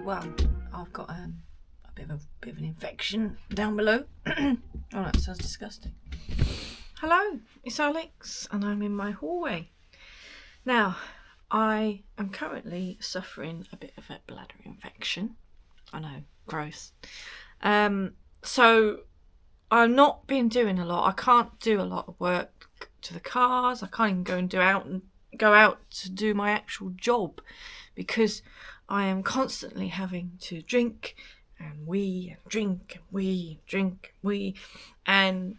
well, I've got a bit of an infection down below. Oh, that sounds disgusting. Hello, it's Alex, and I'm in my hallway. Now, I am currently suffering a bit of a bladder infection. I know, gross. So I've not been doing a lot. I can't do a lot of work to the cars. I can't even go out to do my actual job because I am constantly having to drink and wee and drink and wee and drink and wee, and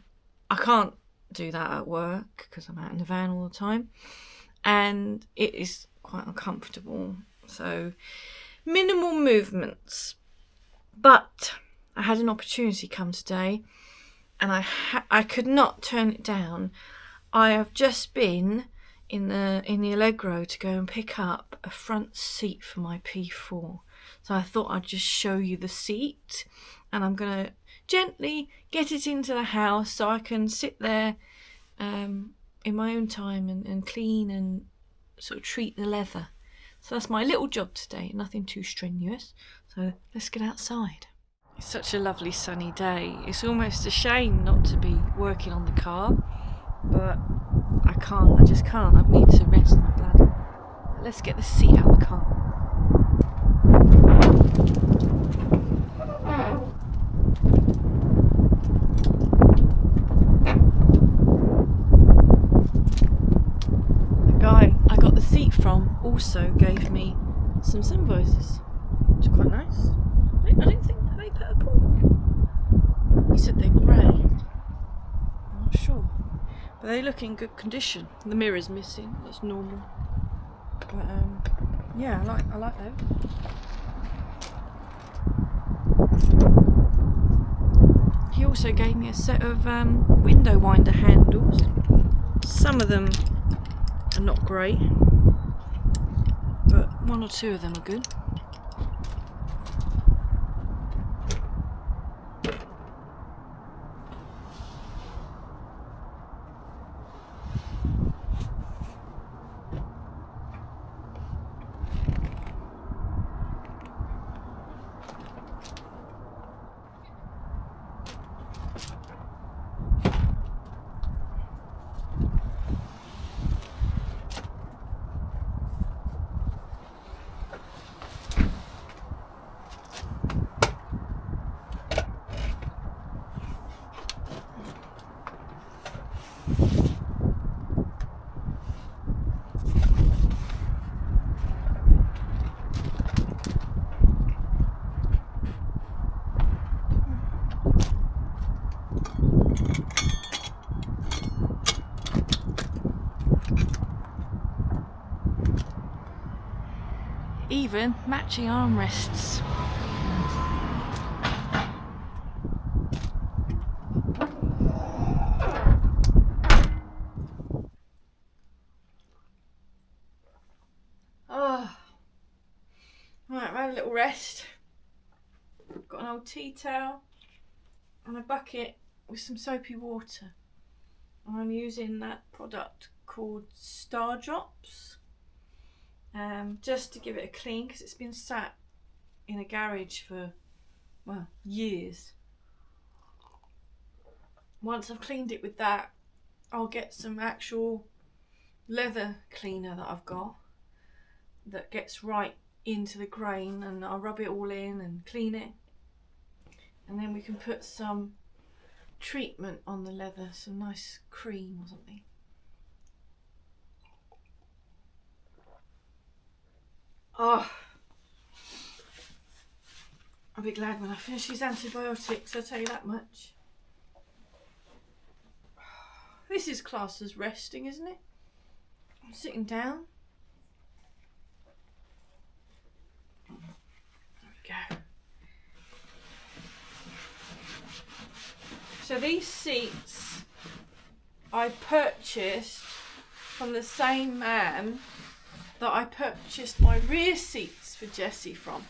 I can't do that at work because I'm out in the van all the time, and it is quite uncomfortable. So minimal movements, but I had an opportunity come today, and I could not turn it down. I have just been in the Allegro to go and pick up a front seat for my P4. So I thought I'd just show you the seat, and I'm going to gently get it into the house so I can sit there in my own time and clean and sort of treat the leather. So that's my little job today, nothing too strenuous. So let's get outside. It's such a lovely sunny day. It's almost a shame not to be working on the car, but I just can't. I need to rest my bladder. Let's get the seat out of the car. The guy I got the seat from also gave me some sun visors, which are quite nice. I don't think they purple. He said they're grey. I'm not sure. But they look in good condition. The mirror's missing, that's normal. But yeah, I like those. He also gave me a set of window winder handles. Some of them are not great, but one or two of them are good. Even matching armrests. Oh, right, I've had a little rest. Got an old tea towel and a bucket with some soapy water. And I'm using that product called Star Drops. Just to give it a clean, because it's been sat in a garage for, well, years. Once I've cleaned it with that, I'll get some actual leather cleaner that I've got that gets right into the grain, and I'll rub it all in and clean it, and then we can put some treatment on the leather, some nice cream or something. Oh, I'll be glad when I finish these antibiotics, I'll tell you that much. This is classed as resting, isn't it? I'm sitting down. There we go. So these seats I purchased from the same man that I purchased my rear seats for Jessie from.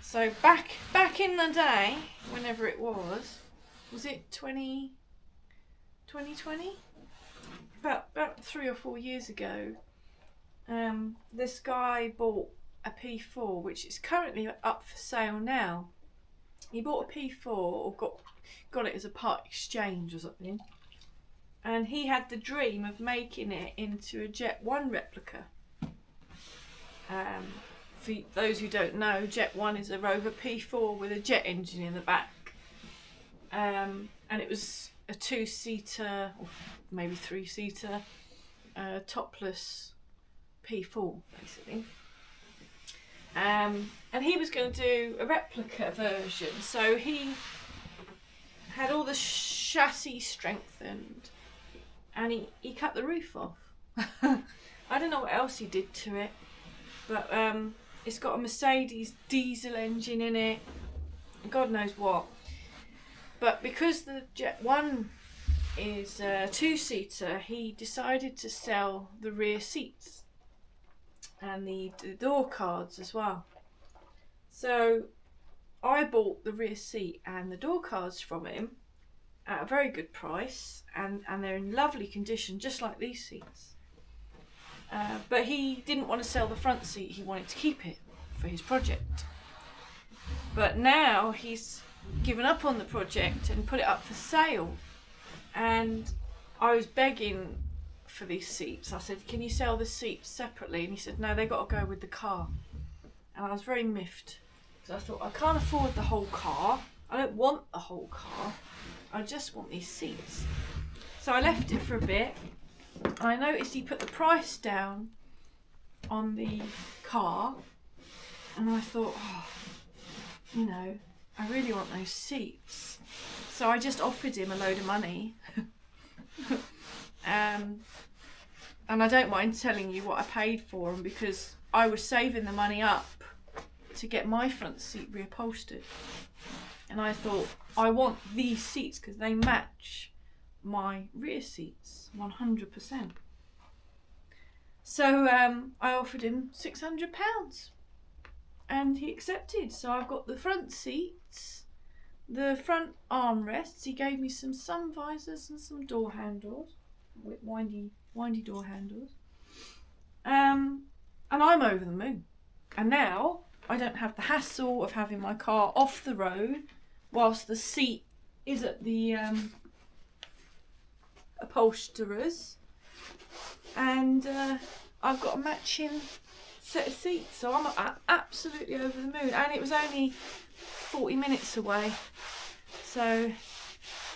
So back in the day, whenever it was it 2020? About 3 or 4 years ago, this guy bought a P4, which is currently up for sale now. He bought a P4 or got it as a part exchange or something, and he had the dream of making it into a Jet 1 replica. For those who don't know, Jet 1 is a Rover P4 with a jet engine in the back, and it was a 2-seater or maybe 3-seater topless P4 basically. And he was going to do a replica version, so he had all the chassis strengthened and he cut the roof off. I don't know what else he did to it, but it's got a Mercedes diesel engine in it, God knows what. But because the Jet 1 is a 2-seater, he decided to sell the rear seats and the door cards as well. So I bought the rear seat and the door cards from him at a very good price, and they're in lovely condition, just like these seats. But he didn't want to sell the front seat, he wanted to keep it for his project. But now he's given up on the project and put it up for sale, and I was begging for these seats. I said, can you sell the seats separately? And he said, no, they got to go with the car. And I was very miffed, because I thought, I can't afford the whole car, I don't want the whole car, I just want these seats. So I left it for a bit. I noticed he put the price down on the car, and I thought, oh, you know, I really want those seats. So I just offered him a load of money. And I don't mind telling you what I paid for them, because I was saving the money up to get my front seat reupholstered. And I thought, I want these seats because they match my rear seats 100%. So I offered him £600 and he accepted. So I've got the front seats, the front armrests. He gave me some sun visors and some door handles, with windy door handles. And I'm over the moon. And now I don't have the hassle of having my car off the road whilst the seat is at the upholsterers, and I've got a matching set of seats, so I'm absolutely over the moon. And it was only 40 minutes away, so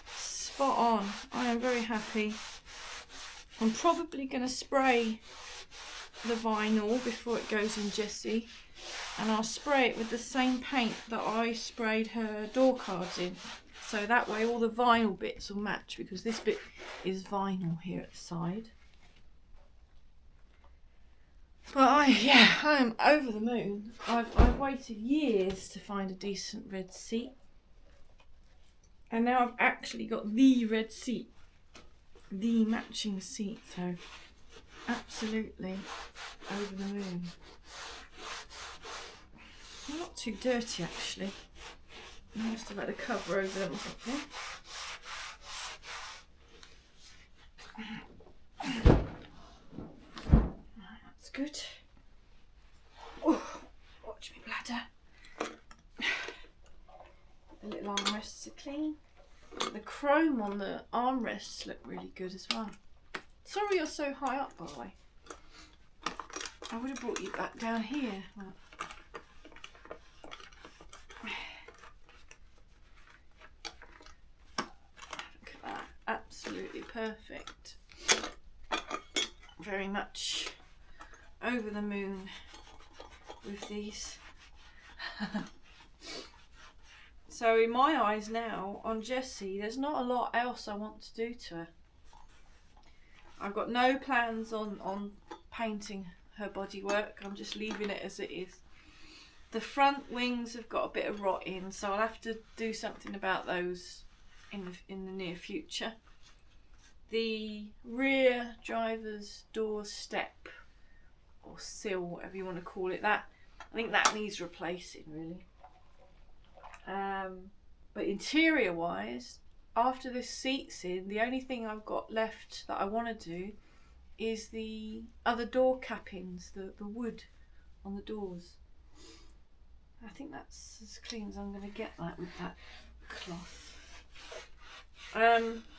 spot on. I am very happy. I'm probably going to spray the vinyl before it goes in Jessie, and I'll spray it with the same paint that I sprayed her door cards in, so that way all the vinyl bits will match, because this bit is vinyl here at the side. But I am over the moon. I've waited years to find a decent red seat, and now I've actually got the red seat, the matching seat, so absolutely over the moon. They're not too dirty actually. I must have had a cover over them or something. That's good. Oh, watch me bladder. The little armrests are clean. The chrome on the armrests look really good as well. Sorry you're so high up, by the way. I would have brought you back down here. Look at that. Absolutely perfect. Very much over the moon with these. So in my eyes now, on Jessie, there's not a lot else I want to do to her. I've got no plans on painting her bodywork. I'm just leaving it as it is. The front wings have got a bit of rot in, so I'll have to do something about those in the near future. The rear driver's door step or sill, whatever you want to call it, that I think that needs replacing really. But interior wise, after this seat's in, the only thing I've got left that I want to do is the other door cappings, the wood on the doors. I think that's as clean as I'm going to get that with that cloth.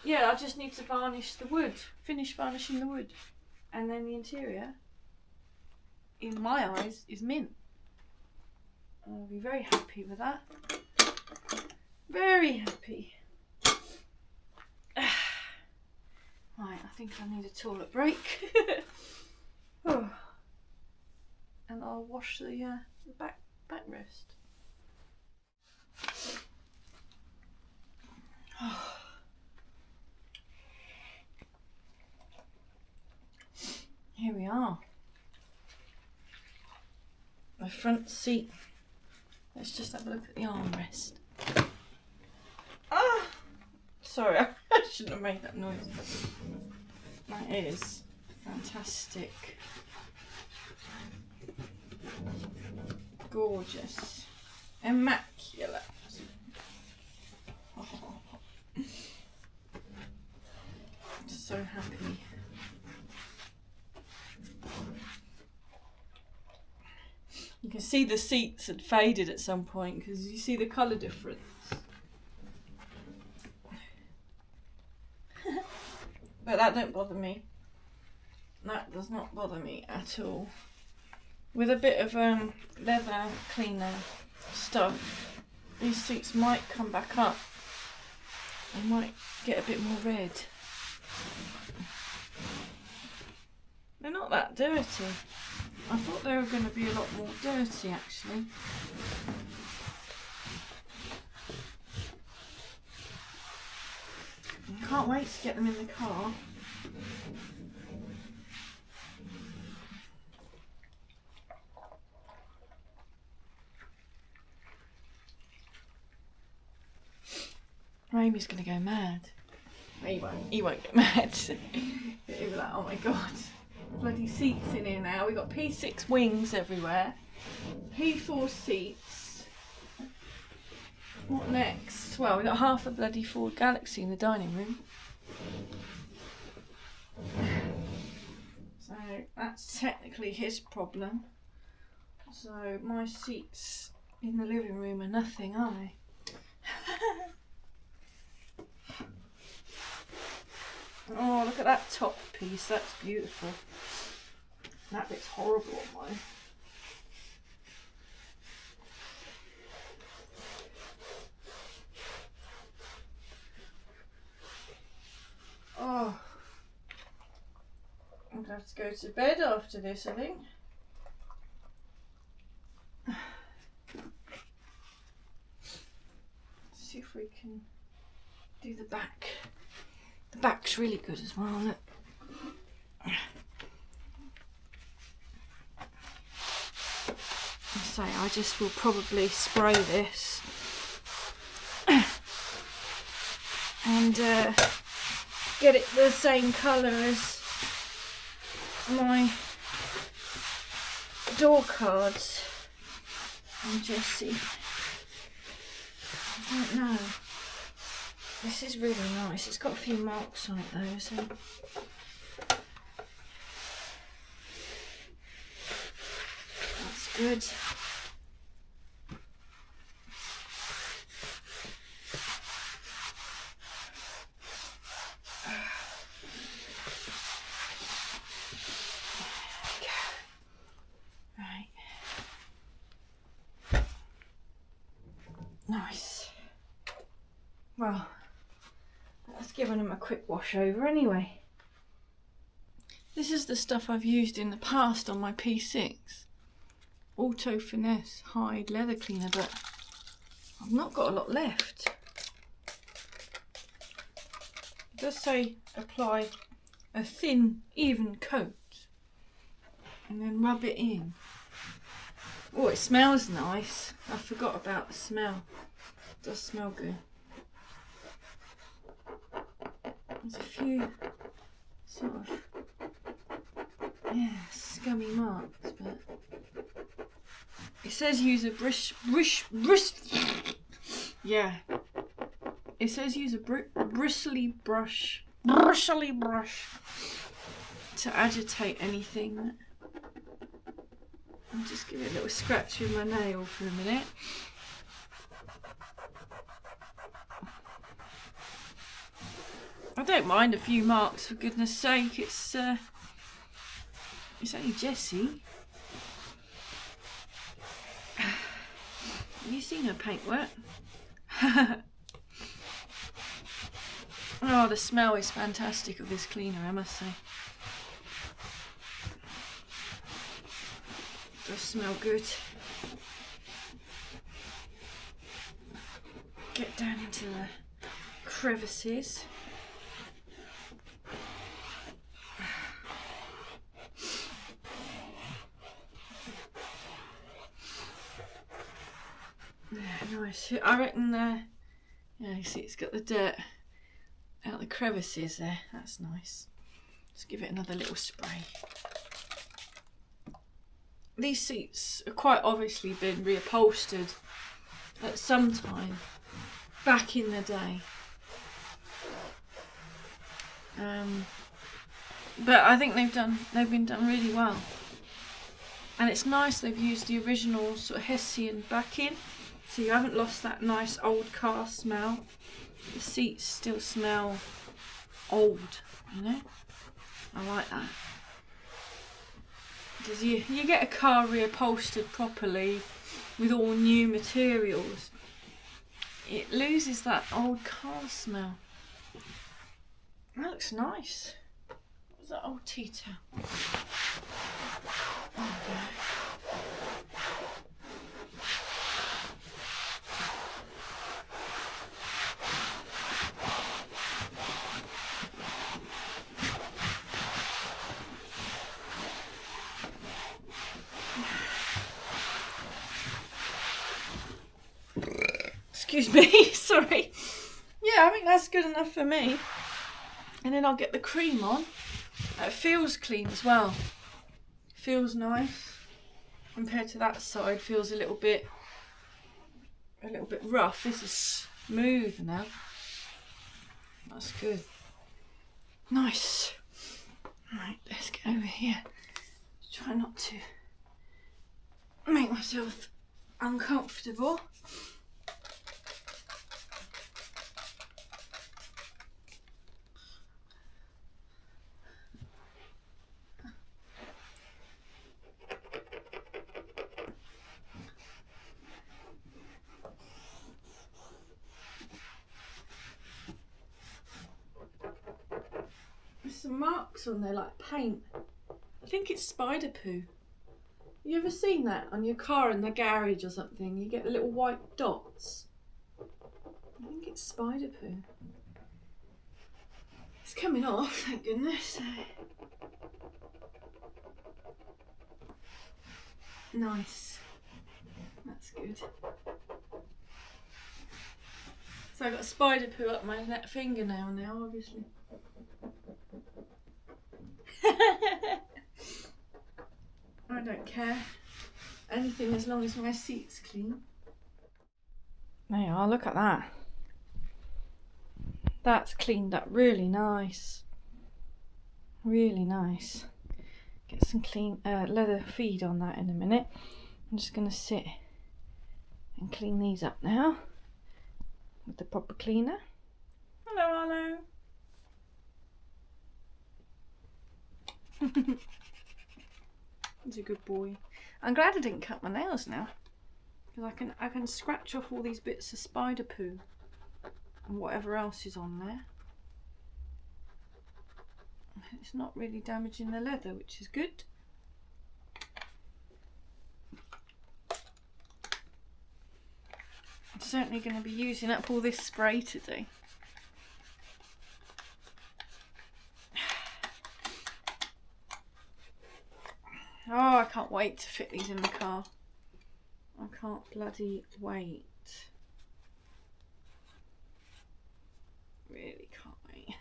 Yeah, I just need to varnish the wood, finish varnishing the wood, and then the interior, in my eyes, is mint. I'll be very happy with that. Very happy. Right, I think I need a toilet break. Oh. And I'll wash the backrest. Oh. Here we are. The front seat. Let's just have a look at the armrest. Ah! Sorry, I shouldn't have made that noise. That is fantastic. Gorgeous. Immaculate. Oh. So happy. You can see the seats had faded at some point because you see the colour difference. But that don't bother me. That does not bother me at all. With a bit of leather cleaner stuff, these seats might come back up. They might get a bit more red. They're not that dirty. I thought they were going to be a lot more dirty actually. I can't wait to get them in the car. Amy's going to go mad. He won't get mad. He'll be like, oh my god. Bloody seats in here now. We've got P6 wings everywhere. P4 seats. What next? Well, we've got half a bloody Ford Galaxy in the dining room. So that's technically his problem. So my seats in the living room are nothing, are they? Oh, look at that top piece. That's beautiful. That bit's horrible on mine. Oh, I'm going to have to go to bed after this, I think. See if we can do the back. The back's really good as well, look. I say, I just will probably spray this and get it the same colour as my door cards and just see. I don't know. This is really nice. It's got a few marks on it though, so that's good. Right. Nice. Well, that's given him a quick wash over anyway. This is the stuff I've used in the past on my P6. Auto Finesse Hide Leather Cleaner, but I've not got a lot left. It does say apply a thin, even coat and then rub it in. Oh, it smells nice. I forgot about the smell. It does smell good. There's a few sort of, yeah, scummy marks, but it says use a yeah. It says use a bristly brush to agitate anything. I'm just give it a little scratch with my nail for a minute. I don't mind a few marks, for goodness sake. It's only Jessie. Have you seen her paintwork? Oh, the smell is fantastic of this cleaner, I must say. It does smell good. Get down into the crevices. Yeah, nice. I reckon, yeah, you see it's got the dirt out the crevices there. That's nice. Just give it another little spray. These seats have quite obviously been reupholstered at some time back in the day. But I think they've been done really well. And it's nice they've used the original sort of Hessian backing, so you haven't lost that nice old car smell. The seats still smell old, you know? I like that. Because you get a car reupholstered properly with all new materials, it loses that old car smell. That looks nice. What's that old tea towel? Okay. Excuse me, sorry. Yeah, I think that's good enough for me. And then I'll get the cream on. It feels clean as well. Feels nice. Compared to that side, feels a little bit rough. This is smooth now. That's good. Nice. Right, let's get over here. Try not to make myself uncomfortable. Some marks on there like paint. I think it's spider poo. You ever seen that on your car in the garage or something? You get the little white dots. I think it's spider poo. It's coming off, thank goodness. Nice. That's good. So I've got spider poo up my fingernail now, obviously. I don't care. Anything as long as my seat's clean. There you are, look at that. That's cleaned up really nice. Really nice. Get some clean leather feed on that in a minute. I'm just going to sit and clean these up now with the proper cleaner. Hello, Arlo. He's a good boy. I'm glad I didn't cut my nails now, because I can scratch off all these bits of spider poo and whatever else is on there. It's not really damaging the leather, which is good. I'm certainly going to be using up all this spray today. Oh, I can't wait to fit these in the car. I can't bloody wait. Really can't wait.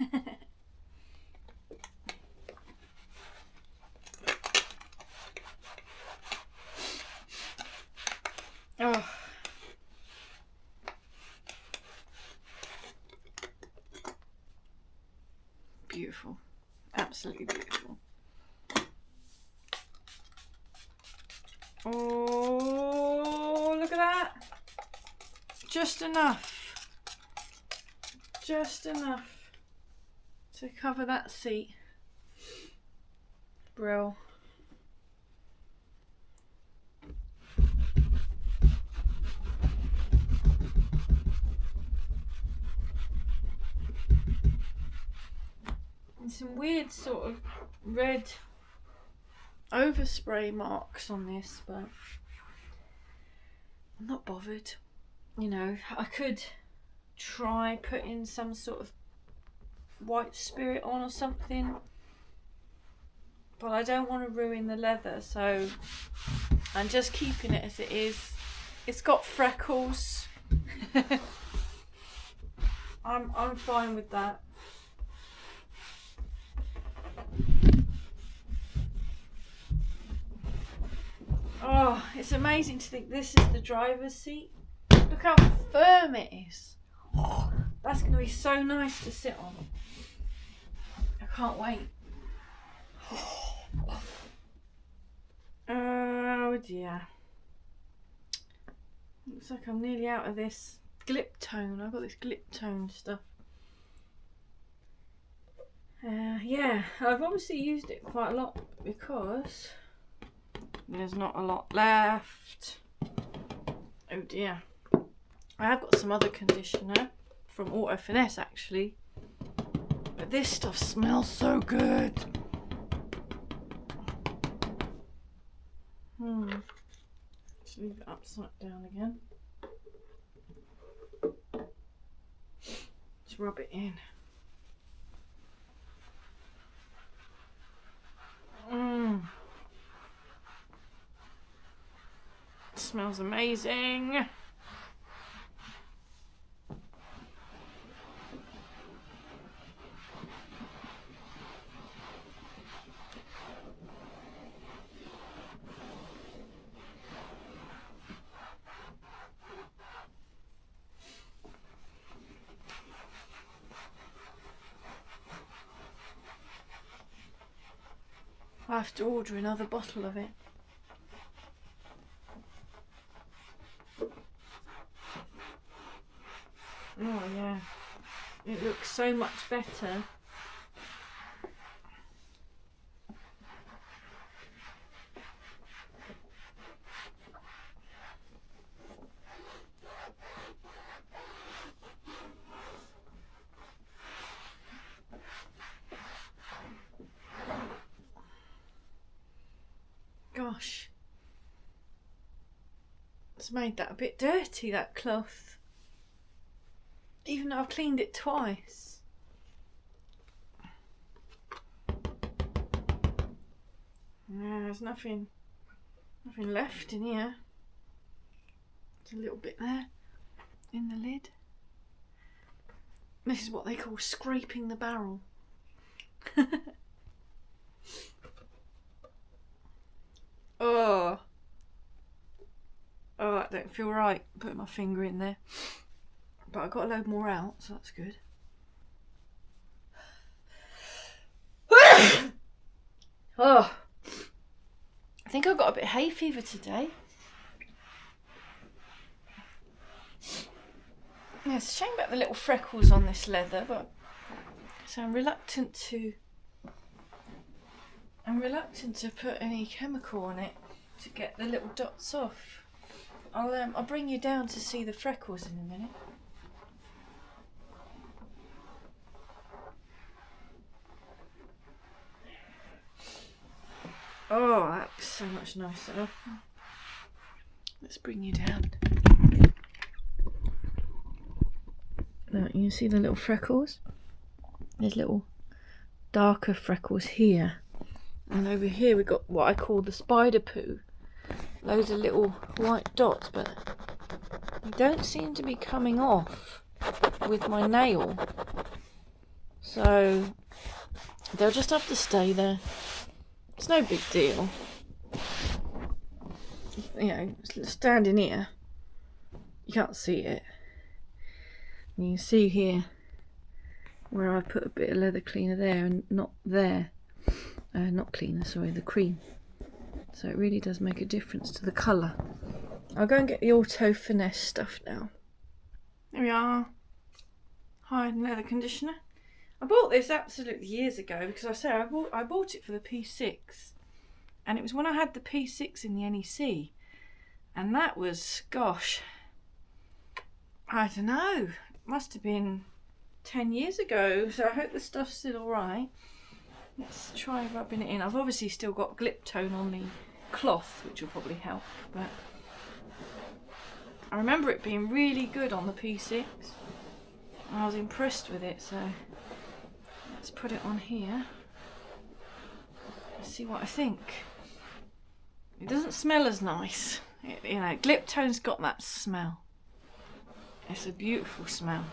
Oh. Beautiful. Absolutely beautiful. Oh, look at that. Just enough. Just enough to cover that seat. Brill. And some weird sort of red overspray marks on this, but I'm not bothered. You know, I could try putting some sort of white spirit on or something, but I don't want to ruin the leather, so I'm just keeping it as it is. It's got freckles. I'm fine with that. Oh, it's amazing to think this is the driver's seat. Look how firm it is. Oh, that's going to be so nice to sit on. I can't wait. Oh dear. Looks like I'm nearly out of this glip tone. I've got this glip tone stuff. Yeah, I've obviously used it quite a lot because there's not a lot left. Oh dear. I have got some other conditioner from Auto Finesse actually, but this stuff smells so good. Let's leave it upside down again. Let's rub it in. It smells amazing. I have to order another bottle of it. Oh yeah, it looks so much better. Gosh, it's made that a bit dirty, that cloth, even though I've cleaned it twice. Yeah, there's nothing left in here. There's a little bit there in the lid. This is what they call scraping the barrel. Oh, that don't feel right, putting my finger in there. But I got a load more out, so that's good. Oh, I think I got a bit of hay fever today. Yeah, it's a shame about the little freckles on this leather, but so I'm reluctant to put any chemical on it to get the little dots off. I'll bring you down to see the freckles in a minute. Oh, that's so much nicer. Let's bring you down. Now you can see the little freckles. There's little darker freckles here. And over here we've got what I call the spider poo. Loads of little white dots, but they don't seem to be coming off with my nail. So they'll just have to stay there. It's no big deal. You know, standing here, you can't see it. And you can see here where I put a bit of leather cleaner there and not there. Not cleaner, sorry, the cream. So it really does make a difference to the colour. I'll go and get the Auto Finesse stuff now. There we are. Hide and leather conditioner. I bought this absolutely years ago because I bought it for the P6. And it was when I had the P6 in the NEC. And that was, gosh, I don't know. Must have been 10 years ago. So I hope the stuff's still alright. Let's try rubbing it in. I've obviously still got Glip Tone on the cloth, which will probably help. But I remember it being really good on the P6. I was impressed with it, so let's put it on here. Let's see what I think. It doesn't smell as nice. You know, Glip Tone's got that smell. It's a beautiful smell.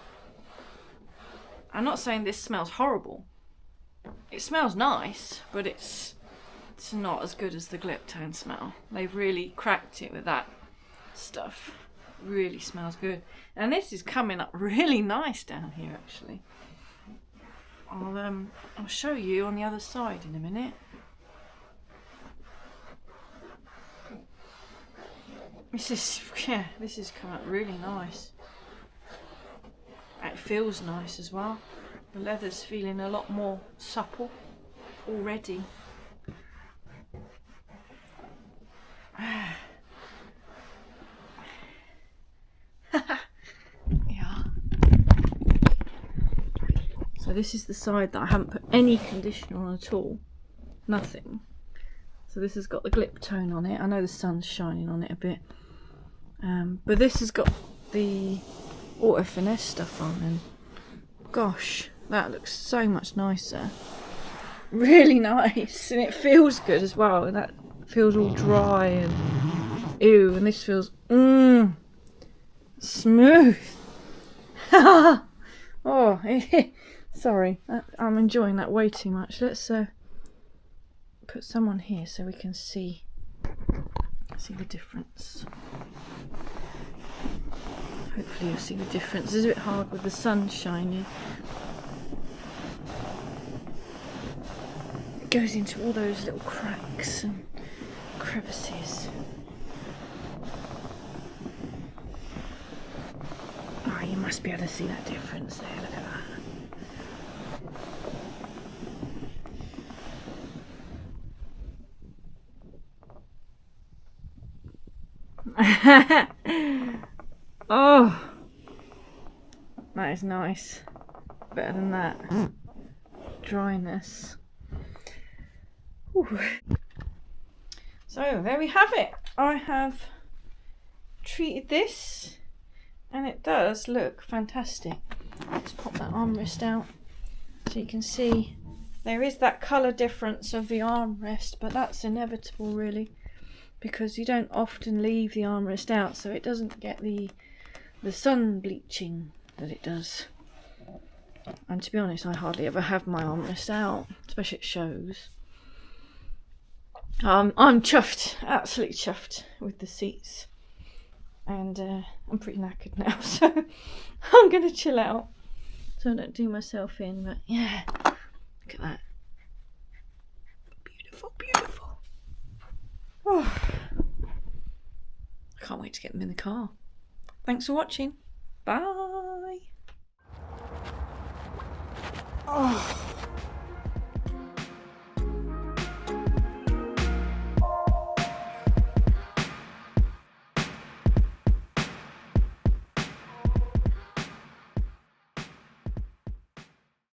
I'm not saying this smells horrible. It smells nice, but it's not as good as the Glip Tone smell. They've really cracked it with that stuff. Really smells good. And this is coming up really nice down here, actually. I'll show you on the other side in a minute. This is coming up really nice. It feels nice as well. The leather's feeling a lot more supple already. Yeah. So this is the side that I haven't put any conditioner on at all. Nothing. So this has got the Glip Tone on it. I know the sun's shining on it a bit. But this has got the Auto Finesse stuff on, and gosh, that looks so much nicer. Really nice, and it feels good as well. And that feels all dry and ew, and this feels smooth. Oh, sorry, I'm enjoying that way too much. Let's put some on here so we can see the difference. Hopefully you'll see the difference. It's a bit hard with the sun shining. It goes into all those little cracks and crevices. Oh, you must be able to see that difference there. Look at that. Oh, that is nice. Better than that dryness. Ooh. So there we have it. I have treated this and it does look fantastic. Let's pop that armrest out so you can see there is that colour difference of the armrest, but that's inevitable really, because you don't often leave the armrest out, so it doesn't get the sun bleaching that it does. And to be honest, I hardly ever have my armrest out, especially at shows. I'm chuffed, absolutely chuffed with the seats, and I'm pretty knackered now, so I'm going to chill out so I don't do myself in. But yeah, look at that, beautiful, beautiful. Oh, I can't wait to get them in the car. Thanks for watching. Bye.